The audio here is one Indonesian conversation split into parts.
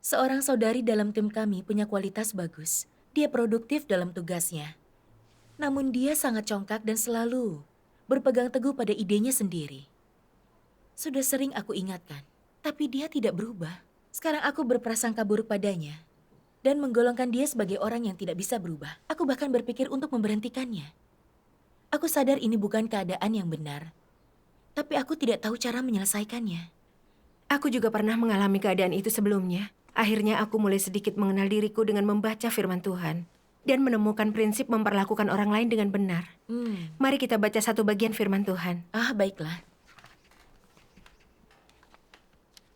Seorang saudari dalam tim kami punya kualitas bagus. Dia produktif dalam tugasnya. Namun dia sangat congkak dan selalu berpegang teguh pada idenya sendiri. Sudah sering aku ingatkan, tapi dia tidak berubah. Sekarang aku berprasangka buruk padanya dan menggolongkan dia sebagai orang yang tidak bisa berubah. Aku bahkan berpikir untuk memberhentikannya. Aku sadar ini bukan keadaan yang benar, tapi aku tidak tahu cara menyelesaikannya. Aku juga pernah mengalami keadaan itu sebelumnya. Akhirnya aku mulai sedikit mengenal diriku dengan membaca firman Tuhan dan menemukan prinsip memperlakukan orang lain dengan benar. Mari kita baca satu bagian firman Tuhan. Baiklah.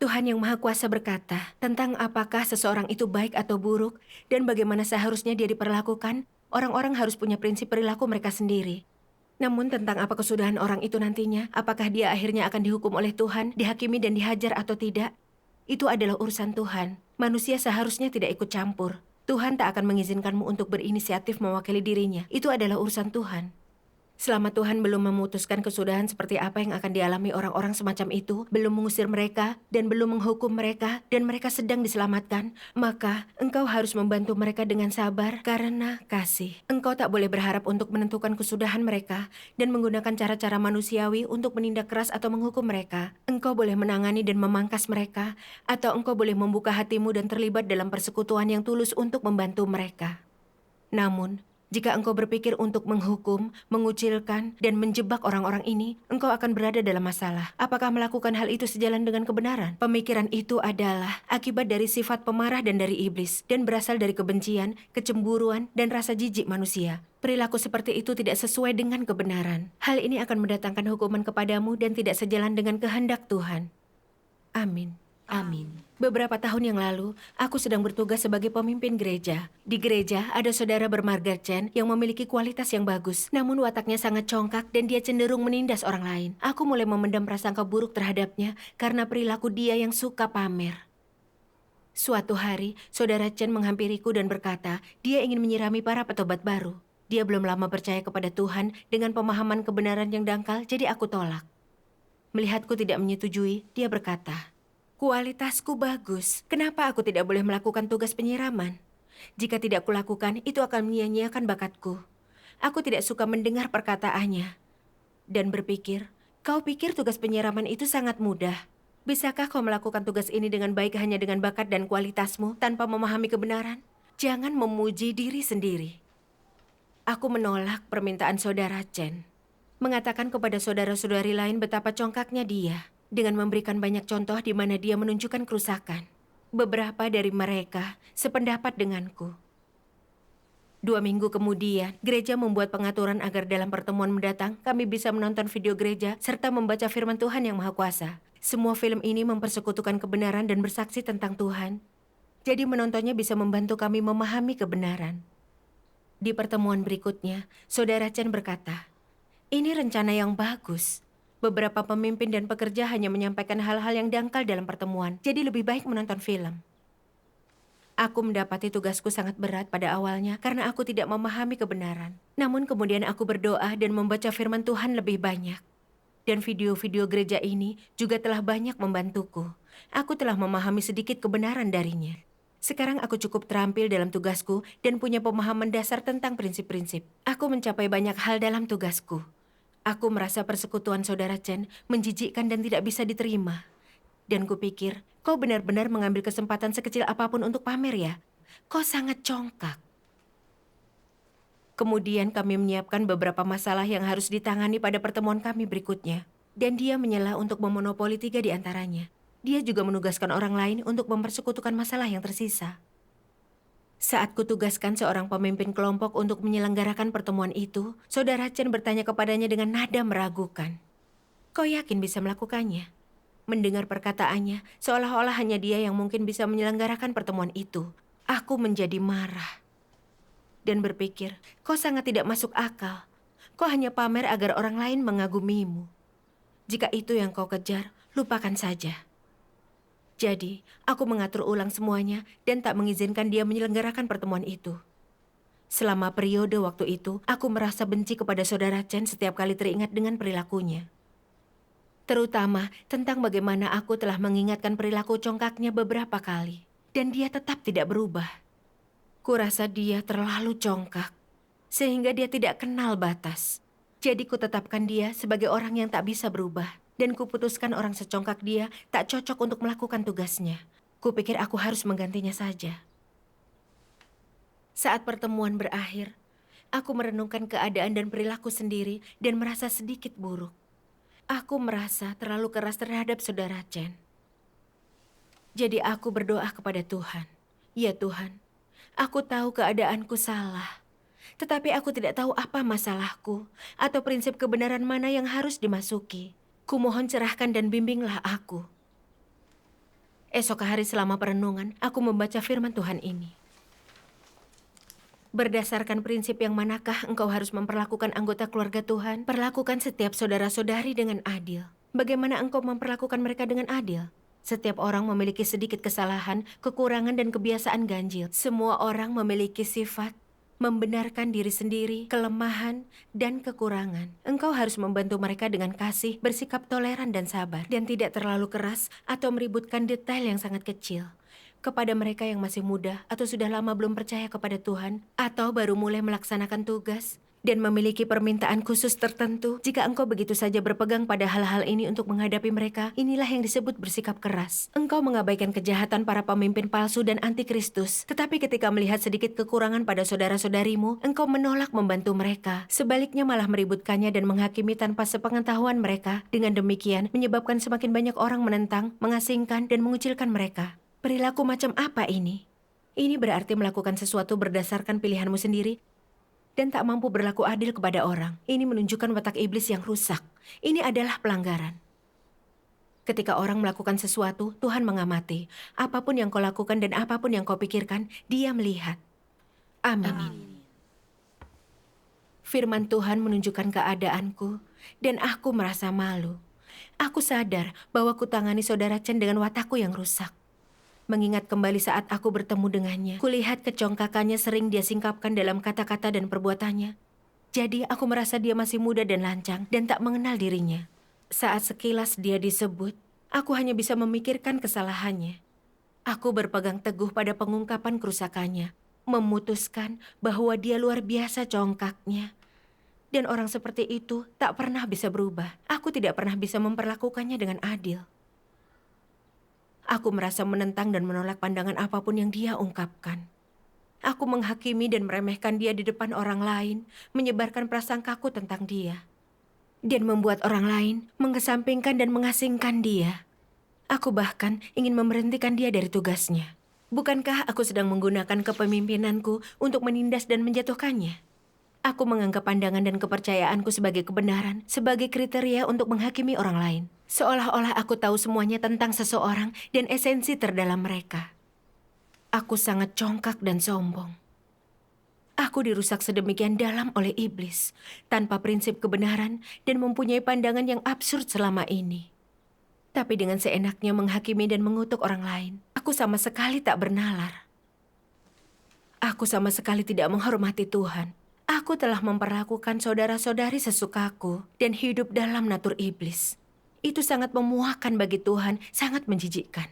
Tuhan yang Maha Kuasa berkata tentang apakah seseorang itu baik atau buruk dan bagaimana seharusnya dia diperlakukan, orang-orang harus punya prinsip perilaku mereka sendiri. Namun tentang apa kesudahan orang itu nantinya, apakah dia akhirnya akan dihukum oleh Tuhan, dihakimi dan dihajar atau tidak, itu adalah urusan Tuhan. Manusia seharusnya tidak ikut campur. Tuhan tak akan mengizinkanmu untuk berinisiatif mewakili dirinya. Itu adalah urusan Tuhan. Selama Tuhan belum memutuskan kesudahan seperti apa yang akan dialami orang-orang semacam itu, belum mengusir mereka, dan belum menghukum mereka, dan mereka sedang diselamatkan, maka engkau harus membantu mereka dengan sabar karena kasih. Engkau tak boleh berharap untuk menentukan kesudahan mereka dan menggunakan cara-cara manusiawi untuk menindak keras atau menghukum mereka. Engkau boleh menangani dan memangkas mereka, atau engkau boleh membuka hatimu dan terlibat dalam persekutuan yang tulus untuk membantu mereka. Namun, jika engkau berpikir untuk menghukum, mengucilkan, dan menjebak orang-orang ini, engkau akan berada dalam masalah. Apakah melakukan hal itu sejalan dengan kebenaran? Pemikiran itu adalah akibat dari sifat pemarah dan dari iblis, dan berasal dari kebencian, kecemburuan, dan rasa jijik manusia. Perilaku seperti itu tidak sesuai dengan kebenaran. Hal ini akan mendatangkan hukuman kepadamu dan tidak sejalan dengan kehendak Tuhan. Amin. Amin. Beberapa tahun yang lalu, aku sedang bertugas sebagai pemimpin gereja. Di gereja, ada saudara bermarga Chen yang memiliki kualitas yang bagus, namun wataknya sangat congkak dan dia cenderung menindas orang lain. Aku mulai memendam prasangka buruk terhadapnya karena perilaku dia yang suka pamer. Suatu hari, saudara Chen menghampiriku dan berkata, dia ingin menyirami para petobat baru. Dia belum lama percaya kepada Tuhan dengan pemahaman kebenaran yang dangkal, jadi aku tolak. Melihatku tidak menyetujui, dia berkata, kualitasku bagus. Kenapa aku tidak boleh melakukan tugas penyiraman? Jika tidak kulakukan, itu akan menyia-nyiakan bakatku. Aku tidak suka mendengar perkataannya. Dan berpikir, kau pikir tugas penyiraman itu sangat mudah. Bisakah kau melakukan tugas ini dengan baik hanya dengan bakat dan kualitasmu tanpa memahami kebenaran? Jangan memuji diri sendiri. Aku menolak permintaan saudara Chen. Mengatakan kepada saudara-saudari lain betapa congkaknya dia. Dengan memberikan banyak contoh di mana dia menunjukkan kerusakan. Beberapa dari mereka sependapat denganku. 2 minggu kemudian, gereja membuat pengaturan agar dalam pertemuan mendatang kami bisa menonton video gereja serta membaca firman Tuhan yang Maha Kuasa. Semua film ini mempersekutukan kebenaran dan bersaksi tentang Tuhan. Jadi menontonnya bisa membantu kami memahami kebenaran. Di pertemuan berikutnya, saudara Chen berkata, ini rencana yang bagus. Beberapa pemimpin dan pekerja hanya menyampaikan hal-hal yang dangkal dalam pertemuan, jadi lebih baik menonton film. Aku mendapati tugasku sangat berat pada awalnya karena aku tidak memahami kebenaran. Namun kemudian aku berdoa dan membaca firman Tuhan lebih banyak. Dan video-video gereja ini juga telah banyak membantuku. Aku telah memahami sedikit kebenaran darinya. Sekarang aku cukup terampil dalam tugasku dan punya pemahaman dasar tentang prinsip-prinsip. Aku mencapai banyak hal dalam tugasku. Aku merasa persekutuan saudara Chen menjijikkan dan tidak bisa diterima. Dan kupikir, kau benar-benar mengambil kesempatan sekecil apapun untuk pamer ya? Kau sangat congkak. Kemudian kami menyiapkan beberapa masalah yang harus ditangani pada pertemuan kami berikutnya. Dan dia menyela untuk memonopoli 3 di antaranya. Dia juga menugaskan orang lain untuk mempersekutukan masalah yang tersisa. Saat kutugaskan seorang pemimpin kelompok untuk menyelenggarakan pertemuan itu, saudara Chen bertanya kepadanya dengan nada meragukan. Kau yakin bisa melakukannya? Mendengar perkataannya, seolah-olah hanya dia yang mungkin bisa menyelenggarakan pertemuan itu. Aku menjadi marah. Dan berpikir, kau sangat tidak masuk akal. Kau hanya pamer agar orang lain mengagumimu. Jika itu yang kau kejar, lupakan saja. Jadi, aku mengatur ulang semuanya dan tak mengizinkan dia menyelenggarakan pertemuan itu. Selama periode waktu itu, aku merasa benci kepada saudara Chen setiap kali teringat dengan perilakunya. Terutama tentang bagaimana aku telah mengingatkan perilaku congkaknya beberapa kali. dan dia tetap tidak berubah. Kurasa dia terlalu congkak, sehingga dia tidak kenal batas. Jadi kutetapkan dia sebagai orang yang tak bisa berubah, dan kuputuskan orang secongkak dia tak cocok untuk melakukan tugasnya. Kupikir aku harus menggantinya saja. Saat pertemuan berakhir, aku merenungkan keadaan dan perilaku sendiri dan merasa sedikit buruk. Aku merasa terlalu keras terhadap saudara Chen. Jadi aku berdoa kepada Tuhan. Ya Tuhan, aku tahu keadaanku salah. Tetapi aku tidak tahu apa masalahku atau prinsip kebenaran mana yang harus dimasuki. Kumohon cerahkan dan bimbinglah aku. Esok hari selama perenungan, aku membaca firman Tuhan ini. Berdasarkan prinsip yang manakah engkau harus memperlakukan anggota keluarga Tuhan? Perlakukan setiap saudara-saudari dengan adil. Bagaimana engkau memperlakukan mereka dengan adil? Setiap orang memiliki sedikit kesalahan, kekurangan, dan kebiasaan ganjil. Semua orang memiliki sifat, membenarkan diri sendiri, kelemahan, dan kekurangan. Engkau harus membantu mereka dengan kasih, bersikap toleran dan sabar, dan tidak terlalu keras atau meributkan detail yang sangat kecil. Kepada mereka yang masih muda atau sudah lama belum percaya kepada Tuhan, atau baru mulai melaksanakan tugas, dan memiliki permintaan khusus tertentu, jika engkau begitu saja berpegang pada hal-hal ini untuk menghadapi mereka, inilah yang disebut bersikap keras. Engkau mengabaikan kejahatan para pemimpin palsu dan antikristus, tetapi ketika melihat sedikit kekurangan pada saudara-saudarimu, engkau menolak membantu mereka. Sebaliknya malah meributkannya dan menghakimi tanpa sepengetahuan mereka. Dengan demikian, menyebabkan semakin banyak orang menentang, mengasingkan, dan mengucilkan mereka. Perilaku macam apa ini? Ini berarti melakukan sesuatu berdasarkan pilihanmu sendiri dan tak mampu berlaku adil kepada orang. Ini menunjukkan watak iblis yang rusak. Ini adalah pelanggaran. Ketika orang melakukan sesuatu, Tuhan mengamati. Apapun yang kau lakukan dan apapun yang kau pikirkan, Dia melihat. Amin. Firman Tuhan menunjukkan keadaanku dan aku merasa malu. Aku sadar bahwa kutangani saudara Chen dengan watakku yang rusak. Mengingat kembali saat aku bertemu dengannya, kulihat kecongkakannya sering dia singkapkan dalam kata-kata dan perbuatannya. Jadi aku merasa dia masih muda dan lancang dan tak mengenal dirinya. Saat sekilas dia disebut, aku hanya bisa memikirkan kesalahannya. Aku berpegang teguh pada pengungkapan kerusakannya, memutuskan bahwa dia luar biasa congkaknya. Dan orang seperti itu tak pernah bisa berubah. Aku tidak pernah bisa memperlakukannya dengan adil. Aku merasa menentang dan menolak pandangan apapun yang dia ungkapkan. Aku menghakimi dan meremehkan dia di depan orang lain, menyebarkan prasangkaku tentang dia. Dan membuat orang lain mengesampingkan dan mengasingkan dia. Aku bahkan ingin memberhentikan dia dari tugasnya. Bukankah aku sedang menggunakan kepemimpinanku untuk menindas dan menjatuhkannya? Aku menganggap pandangan dan kepercayaanku sebagai kebenaran, sebagai kriteria untuk menghakimi orang lain. Seolah-olah aku tahu semuanya tentang seseorang dan esensi terdalam mereka. Aku sangat congkak dan sombong. Aku dirusak sedemikian dalam oleh iblis, tanpa prinsip kebenaran dan mempunyai pandangan yang absurd selama ini. Tapi dengan seenaknya menghakimi dan mengutuk orang lain, aku sama sekali tak bernalar. Aku sama sekali tidak menghormati Tuhan. Aku telah memperlakukan saudara-saudari sesukaku dan hidup dalam natur iblis. Itu sangat memuakkan bagi Tuhan, sangat menjijikkan.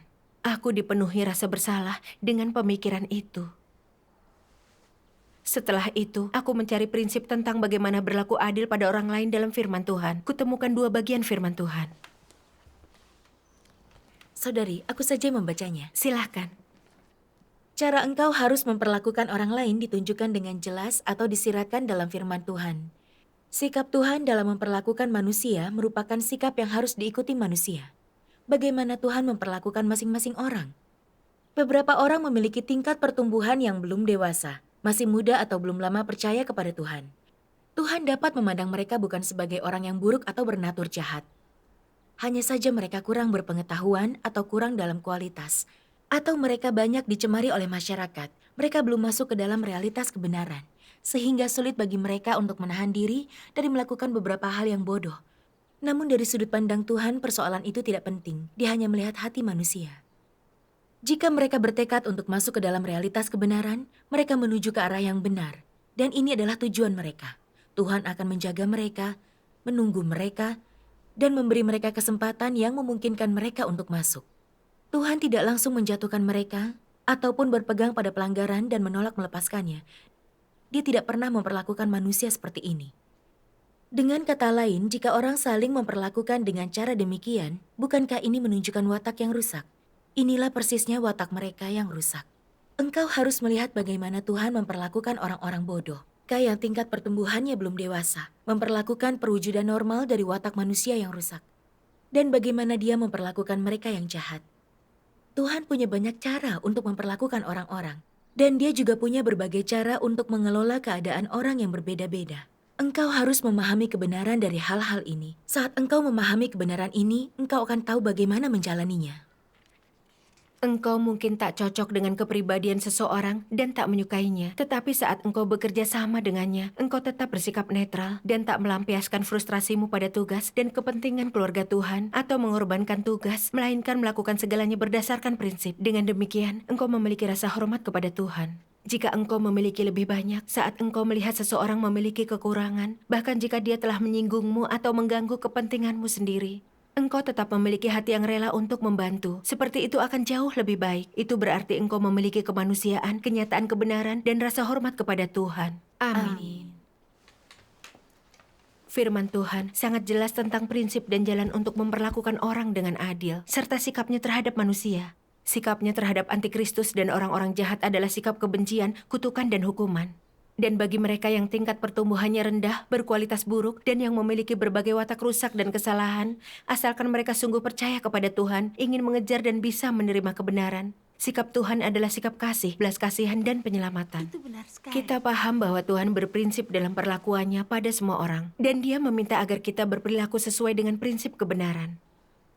Aku dipenuhi rasa bersalah dengan pemikiran itu. Setelah itu, aku mencari prinsip tentang bagaimana berlaku adil pada orang lain dalam firman Tuhan. Kutemukan 2 bagian firman Tuhan. Saudari, aku saja membacanya. Silahkan. Cara engkau harus memperlakukan orang lain ditunjukkan dengan jelas atau disiratkan dalam firman Tuhan. Sikap Tuhan dalam memperlakukan manusia merupakan sikap yang harus diikuti manusia. Bagaimana Tuhan memperlakukan masing-masing orang? Beberapa orang memiliki tingkat pertumbuhan yang belum dewasa, masih muda atau belum lama percaya kepada Tuhan. Tuhan dapat memandang mereka bukan sebagai orang yang buruk atau bernatur jahat. Hanya saja mereka kurang berpengetahuan atau kurang dalam kualitas, atau mereka banyak dicemari oleh masyarakat. Mereka belum masuk ke dalam realitas kebenaran, sehingga sulit bagi mereka untuk menahan diri dari melakukan beberapa hal yang bodoh. Namun dari sudut pandang Tuhan, persoalan itu tidak penting. Dia hanya melihat hati manusia. Jika mereka bertekad untuk masuk ke dalam realitas kebenaran, mereka menuju ke arah yang benar. Dan ini adalah tujuan mereka. Tuhan akan menjaga mereka, menunggu mereka, dan memberi mereka kesempatan yang memungkinkan mereka untuk masuk. Tuhan tidak langsung menjatuhkan mereka ataupun berpegang pada pelanggaran dan menolak melepaskannya. Dia tidak pernah memperlakukan manusia seperti ini. Dengan kata lain, jika orang saling memperlakukan dengan cara demikian, bukankah ini menunjukkan watak yang rusak? Inilah persisnya watak mereka yang rusak. Engkau harus melihat bagaimana Tuhan memperlakukan orang-orang bodoh, yang tingkat pertumbuhannya belum dewasa, memperlakukan perwujudan normal dari watak manusia yang rusak. Dan bagaimana dia memperlakukan mereka yang jahat. Tuhan punya banyak cara untuk memperlakukan orang-orang. Dan dia juga punya berbagai cara untuk mengelola keadaan orang yang berbeda-beda. Engkau harus memahami kebenaran dari hal-hal ini. Saat engkau memahami kebenaran ini, engkau akan tahu bagaimana menjalaninya. Engkau mungkin tak cocok dengan kepribadian seseorang dan tak menyukainya. Tetapi saat engkau bekerja sama dengannya, engkau tetap bersikap netral dan tak melampiaskan frustrasimu pada tugas dan kepentingan keluarga Tuhan atau mengorbankan tugas, melainkan melakukan segalanya berdasarkan prinsip. Dengan demikian, engkau memiliki rasa hormat kepada Tuhan. Jika engkau memiliki lebih banyak, saat engkau melihat seseorang memiliki kekurangan, bahkan jika dia telah menyinggungmu atau mengganggu kepentinganmu sendiri, engkau tetap memiliki hati yang rela untuk membantu. Seperti itu akan jauh lebih baik. Itu berarti engkau memiliki kemanusiaan, kenyataan kebenaran, dan rasa hormat kepada Tuhan. Amin. Firman Tuhan sangat jelas tentang prinsip dan jalan untuk memperlakukan orang dengan adil, serta sikapnya terhadap manusia. Sikapnya terhadap antikristus dan orang-orang jahat adalah sikap kebencian, kutukan, dan hukuman. Dan bagi mereka yang tingkat pertumbuhannya rendah, berkualitas buruk, dan yang memiliki berbagai watak rusak dan kesalahan, asalkan mereka sungguh percaya kepada Tuhan, ingin mengejar dan bisa menerima kebenaran. Sikap Tuhan adalah sikap kasih, belas kasihan, dan penyelamatan. Itu benar sekali. Kita paham bahwa Tuhan berprinsip dalam perlakuannya pada semua orang, dan Dia meminta agar kita berperilaku sesuai dengan prinsip kebenaran.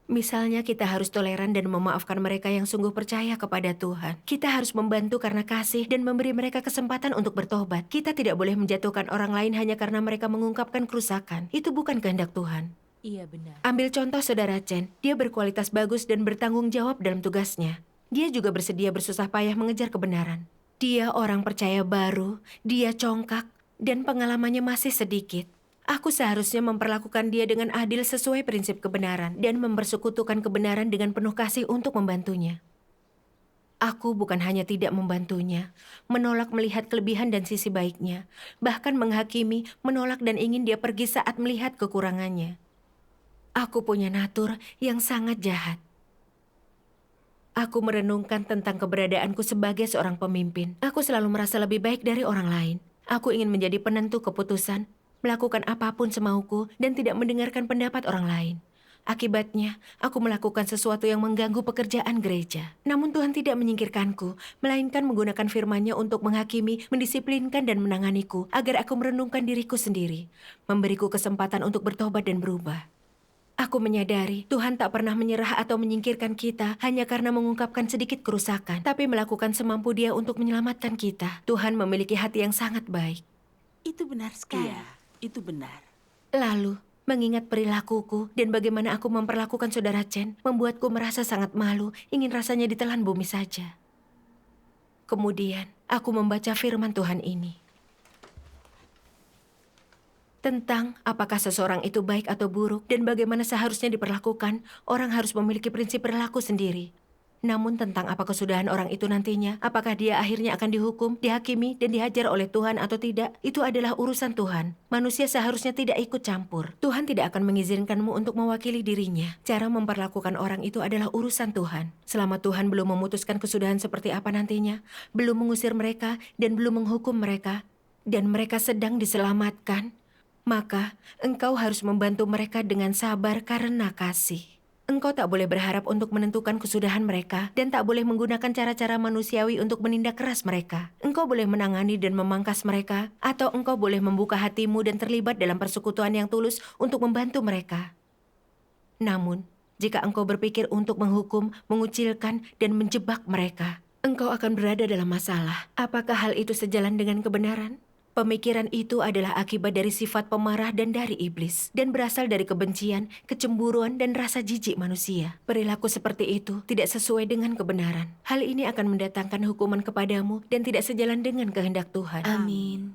Misalnya kita harus toleran dan memaafkan mereka yang sungguh percaya kepada Tuhan. Kita harus membantu karena kasih dan memberi mereka kesempatan untuk bertobat. Kita tidak boleh menjatuhkan orang lain hanya karena mereka mengungkapkan kerusakan. Itu bukan kehendak Tuhan. Iya benar. Ambil contoh saudara Chen. Dia berkualitas bagus dan bertanggung jawab dalam tugasnya. Dia juga bersedia bersusah payah mengejar kebenaran. Dia orang percaya baru, dia congkak, dan pengalamannya masih sedikit. Aku seharusnya memperlakukan dia dengan adil sesuai prinsip kebenaran dan mempersekutukan kebenaran dengan penuh kasih untuk membantunya. Aku bukan hanya tidak membantunya, menolak melihat kelebihan dan sisi baiknya, bahkan menghakimi, menolak dan ingin dia pergi saat melihat kekurangannya. Aku punya natur yang sangat jahat. Aku merenungkan tentang keberadaanku sebagai seorang pemimpin. Aku selalu merasa lebih baik dari orang lain. Aku ingin menjadi penentu keputusan, melakukan apapun semauku, dan tidak mendengarkan pendapat orang lain. Akibatnya, aku melakukan sesuatu yang mengganggu pekerjaan gereja. Namun Tuhan tidak menyingkirkanku, melainkan menggunakan firman-Nya untuk menghakimi, mendisiplinkan, dan menanganiku, agar aku merenungkan diriku sendiri, memberiku kesempatan untuk bertobat dan berubah. Aku menyadari Tuhan tak pernah menyerah atau menyingkirkan kita hanya karena mengungkapkan sedikit kerusakan, tapi melakukan semampu Dia untuk menyelamatkan kita. Tuhan memiliki hati yang sangat baik. Itu benar sekali. Iya, itu benar. Lalu, mengingat perilakuku dan bagaimana aku memperlakukan saudara Chen, membuatku merasa sangat malu, ingin rasanya ditelan bumi saja. Kemudian, aku membaca firman Tuhan ini. Tentang apakah seseorang itu baik atau buruk dan bagaimana seharusnya diperlakukan, orang harus memiliki prinsip perilaku sendiri. Namun tentang apa kesudahan orang itu nantinya, apakah dia akhirnya akan dihukum, dihakimi, dan dihajar oleh Tuhan atau tidak, itu adalah urusan Tuhan. Manusia seharusnya tidak ikut campur. Tuhan tidak akan mengizinkanmu untuk mewakili dirinya. Cara memperlakukan orang itu adalah urusan Tuhan. Selama Tuhan belum memutuskan kesudahan seperti apa nantinya, belum mengusir mereka, dan belum menghukum mereka, dan mereka sedang diselamatkan, maka engkau harus membantu mereka dengan sabar karena kasih. Engkau tak boleh berharap untuk menentukan kesudahan mereka dan tak boleh menggunakan cara-cara manusiawi untuk menindak keras mereka. Engkau boleh menangani dan memangkas mereka, atau engkau boleh membuka hatimu dan terlibat dalam persekutuan yang tulus untuk membantu mereka. Namun, jika engkau berpikir untuk menghukum, mengucilkan, dan menjebak mereka, engkau akan berada dalam masalah. Apakah hal itu sejalan dengan kebenaran? Pemikiran itu adalah akibat dari sifat pemarah dan dari iblis, dan berasal dari kebencian, kecemburuan, dan rasa jijik manusia. Perilaku seperti itu tidak sesuai dengan kebenaran. Hal ini akan mendatangkan hukuman kepadamu dan tidak sejalan dengan kehendak Tuhan. Amin.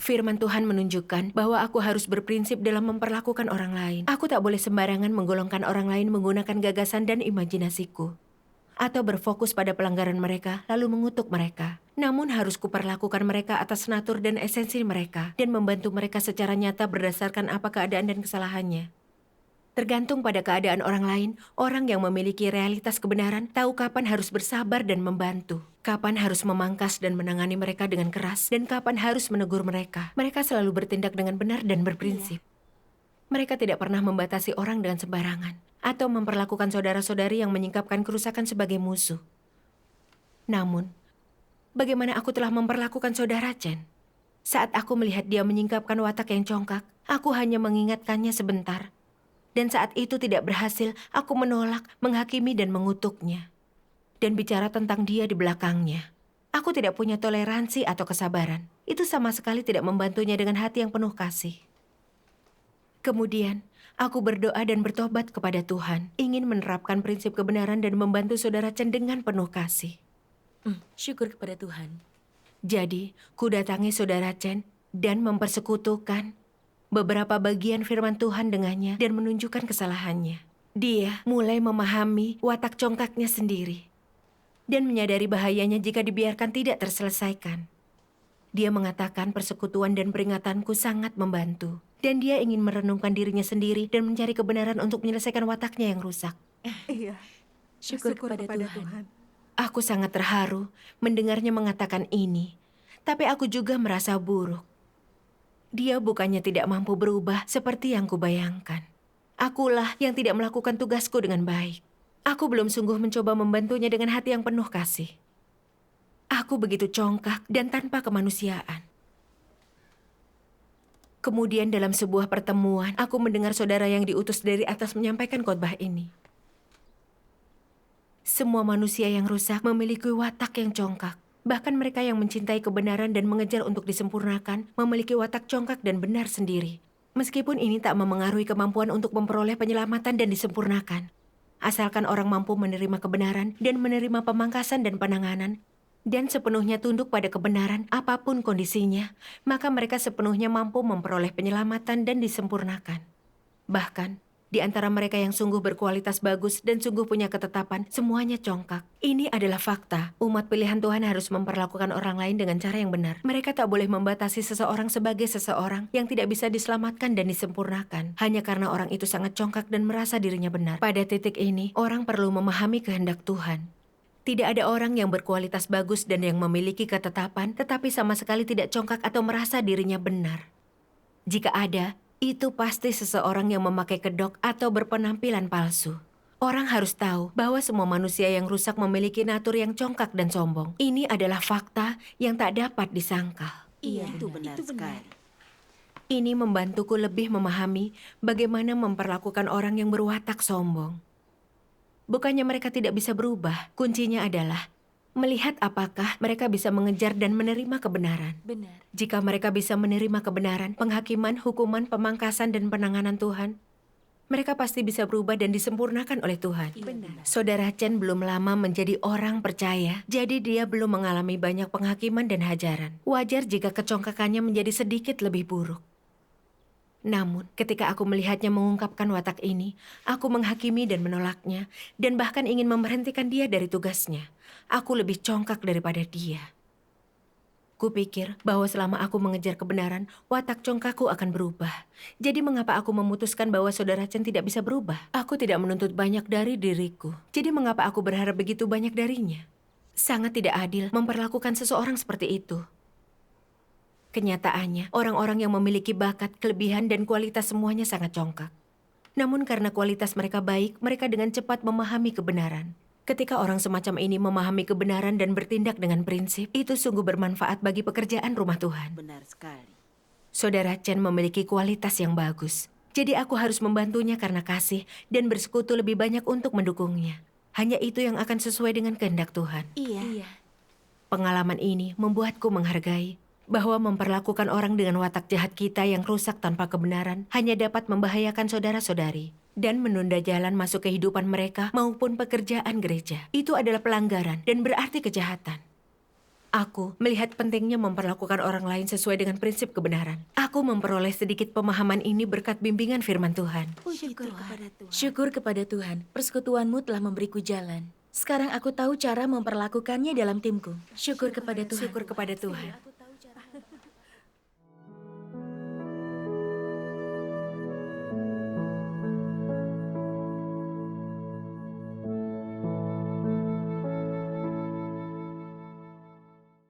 Firman Tuhan menunjukkan bahwa aku harus berprinsip dalam memperlakukan orang lain. Aku tak boleh sembarangan menggolongkan orang lain menggunakan gagasan dan imajinasiku. atau berfokus pada pelanggaran mereka lalu mengutuk mereka. Namun harus kuperlakukan mereka atas natur dan esensi mereka dan membantu mereka secara nyata berdasarkan apa keadaan dan kesalahannya. Tergantung pada keadaan orang lain, orang yang memiliki realitas kebenaran tahu kapan harus bersabar dan membantu, kapan harus memangkas dan menangani mereka dengan keras, dan kapan harus menegur mereka. Mereka selalu bertindak dengan benar dan berprinsip. Mereka tidak pernah membatasi orang dengan sembarangan, atau memperlakukan saudara-saudari yang menyingkapkan kerusakan sebagai musuh. Namun, bagaimana aku telah memperlakukan saudara Chen? Saat aku melihat dia menyingkapkan watak yang congkak, aku hanya mengingatkannya sebentar. Dan saat itu tidak berhasil, aku menolak, menghakimi dan mengutuknya. Dan bicara tentang dia di belakangnya. Aku tidak punya toleransi atau kesabaran. Itu sama sekali tidak membantunya dengan hati yang penuh kasih. Kemudian, aku berdoa dan bertobat kepada Tuhan, ingin menerapkan prinsip kebenaran dan membantu saudara Chen dengan penuh kasih. Syukur kepada Tuhan. Jadi, kudatangi saudara Chen dan mempersekutukan beberapa bagian firman Tuhan dengannya dan menunjukkan kesalahannya. Dia mulai memahami watak congkaknya sendiri dan menyadari bahayanya jika dibiarkan tidak terselesaikan. Dia mengatakan persekutuan dan peringatanku sangat membantu. Dan dia ingin merenungkan dirinya sendiri dan mencari kebenaran untuk menyelesaikan wataknya yang rusak. Iya, Syukur kepada Tuhan. Aku sangat terharu mendengarnya mengatakan ini. Tapi aku juga merasa buruk. Dia bukannya tidak mampu berubah seperti yang kubayangkan. Akulah yang tidak melakukan tugasku dengan baik. Aku belum sungguh mencoba membantunya dengan hati yang penuh kasih. Aku begitu congkak dan tanpa kemanusiaan. Kemudian dalam sebuah pertemuan, aku mendengar saudara yang diutus dari atas menyampaikan khotbah ini. Semua manusia yang rusak memiliki watak yang congkak. Bahkan mereka yang mencintai kebenaran dan mengejar untuk disempurnakan memiliki watak congkak dan benar sendiri. Meskipun ini tak memengaruhi kemampuan untuk memperoleh penyelamatan dan disempurnakan. Asalkan orang mampu menerima kebenaran dan menerima pemangkasan dan penanganan, dan sepenuhnya tunduk pada kebenaran apapun kondisinya, maka mereka sepenuhnya mampu memperoleh penyelamatan dan disempurnakan. Bahkan, di antara mereka yang sungguh berkualitas bagus dan sungguh punya ketetapan, semuanya congkak. Ini adalah fakta. Umat pilihan Tuhan harus memperlakukan orang lain dengan cara yang benar. Mereka tak boleh membatasi seseorang sebagai seseorang yang tidak bisa diselamatkan dan disempurnakan. Hanya karena orang itu sangat congkak dan merasa dirinya benar. Pada titik ini, orang perlu memahami kehendak Tuhan. Tidak ada orang yang berkualitas bagus dan yang memiliki ketetapan, tetapi sama sekali tidak congkak atau merasa dirinya benar. Jika ada, itu pasti seseorang yang memakai kedok atau berpenampilan palsu. Orang harus tahu bahwa semua manusia yang rusak memiliki natur yang congkak dan sombong. Ini adalah fakta yang tak dapat disangkal. Iya, itu benar sekali. Ini membantuku lebih memahami bagaimana memperlakukan orang yang berwatak sombong. Bukannya mereka tidak bisa berubah, kuncinya adalah melihat apakah mereka bisa mengejar dan menerima kebenaran. Benar. Jika mereka bisa menerima kebenaran, penghakiman, hukuman, pemangkasan, dan penanganan Tuhan, mereka pasti bisa berubah dan disempurnakan oleh Tuhan. Benar. Saudara Chen belum lama menjadi orang percaya, jadi dia belum mengalami banyak penghakiman dan hajaran. Wajar jika kecongkakannya menjadi sedikit lebih buruk. Namun, ketika aku melihatnya mengungkapkan watak ini, aku menghakimi dan menolaknya, dan bahkan ingin memberhentikan dia dari tugasnya. Aku lebih congkak daripada dia. Kupikir bahwa selama aku mengejar kebenaran, watak congkakku akan berubah. Jadi mengapa aku memutuskan bahwa saudara Chen tidak bisa berubah? Aku tidak menuntut banyak dari diriku. Jadi mengapa aku berharap begitu banyak darinya? Sangat tidak adil memperlakukan seseorang seperti itu. Kenyataannya, orang-orang yang memiliki bakat, kelebihan, dan kualitas semuanya sangat congkak. Namun karena kualitas mereka baik, mereka dengan cepat memahami kebenaran. Ketika orang semacam ini memahami kebenaran dan bertindak dengan prinsip, itu sungguh bermanfaat bagi pekerjaan rumah Tuhan. Benar sekali. Saudara Chen memiliki kualitas yang bagus. Jadi aku harus membantunya karena kasih dan bersekutu lebih banyak untuk mendukungnya. Hanya itu yang akan sesuai dengan kehendak Tuhan. Iya. Pengalaman ini membuatku menghargai bahwa memperlakukan orang dengan watak jahat kita yang rusak tanpa kebenaran hanya dapat membahayakan saudara-saudari dan menunda jalan masuk kehidupan mereka maupun pekerjaan gereja. Itu adalah pelanggaran dan berarti kejahatan. Aku melihat pentingnya memperlakukan orang lain sesuai dengan prinsip kebenaran. Aku memperoleh sedikit pemahaman ini berkat bimbingan firman Tuhan. Puji kepada Tuhan. Syukur kepada Tuhan, persekutuanmu telah memberiku jalan. Sekarang aku tahu cara memperlakukannya dalam timku. Syukur kepada Tuhan. Syukur kepada Tuhan.